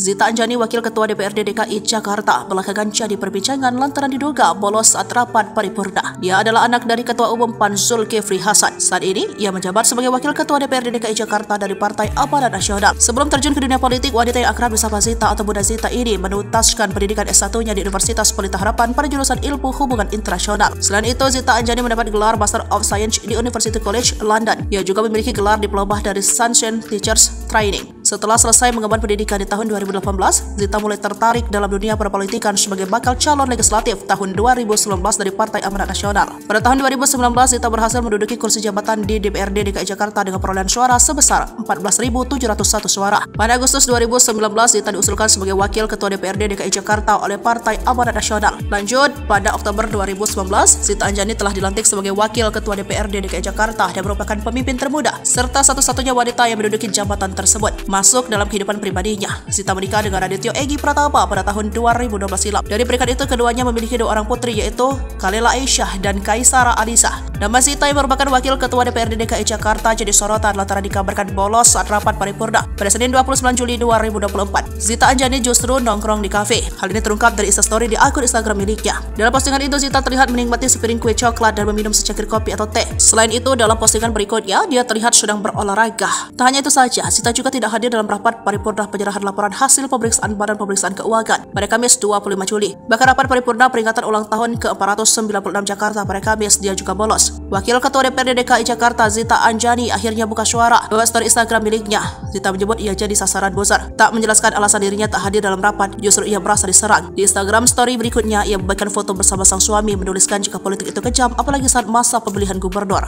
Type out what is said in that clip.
Zita Anjani, Wakil Ketua DPRD DKI Jakarta, belakangan jadi perbincangan lantaran diduga bolos saat rapat paripurna. Dia adalah anak dari Ketua Umum PAN Zulkifli Hasan. Saat ini, ia menjabat sebagai Wakil Ketua DPRD DKI Jakarta dari Partai Amanat Nasional. Sebelum terjun ke dunia politik, wanita yang akrab disapa Zita atau Bunda Zita ini menuntaskan pendidikan S1-nya di Universitas Pelita Harapan pada jurusan Ilmu Hubungan Internasional. Selain itu, Zita Anjani mendapat gelar Master of Science di University College London. Ia juga memiliki gelar diploma dari Sunshine Teachers Training. Setelah selesai mengemban pendidikan di tahun 2018, Zita mulai tertarik dalam dunia perpolitikan sebagai bakal calon legislatif tahun 2019 dari Partai Amanat Nasional. Pada tahun 2019, Zita berhasil menduduki kursi jabatan di DPRD DKI Jakarta dengan perolehan suara sebesar 14.701 suara. Pada Agustus 2019, Zita diusulkan sebagai Wakil Ketua DPRD DKI Jakarta oleh Partai Amanat Nasional. Lanjut, pada Oktober 2019, Zita Anjani telah dilantik sebagai Wakil Ketua DPRD DKI Jakarta dan merupakan pemimpin termuda serta satu-satunya wanita yang menduduki jabatan tersebut. Masuk dalam kehidupan pribadinya, Zita menikah dengan Adityo Egi Pratama pada tahun 2012 silam. Dari pernikahan itu, keduanya memiliki dua orang putri, yaitu Kalela Aisyah dan Kaisara Alisa. Nama Zita yang merupakan Wakil Ketua DPRD DKI Jakarta jadi sorotan lantaran dikabarkan bolos saat rapat paripurna pada Senin 29 Juli 2024. Zita Anjani justru nongkrong di kafe. Hal ini terungkap dari Instastory di akun Instagram miliknya. Dalam postingan itu, Zita terlihat menikmati sepiring kue coklat dan meminum secangkir kopi atau teh. Selain itu, dalam postingan berikutnya, dia terlihat sedang berolahraga. Tak hanya itu saja, Zita juga tidak hadir dalam rapat paripurna penyerahan laporan hasil pemeriksaan Badan Pemeriksaan Keuangan pada Kamis 25 Juli. Bahkan rapat paripurna peringatan ulang tahun ke-496 Jakarta pada Kamis dia juga bolos. Wakil Ketua DPRD DKI Jakarta Zita Anjani akhirnya buka suara lewat story Instagram miliknya. Zita menyebut ia jadi sasaran buzzer. Tak menjelaskan alasan dirinya tak hadir dalam rapat, justru ia merasa diserang. Di Instagram story berikutnya, ia membagikan foto bersama sang suami, menuliskan jika politik itu kejam, apalagi saat masa pemilihan gubernur.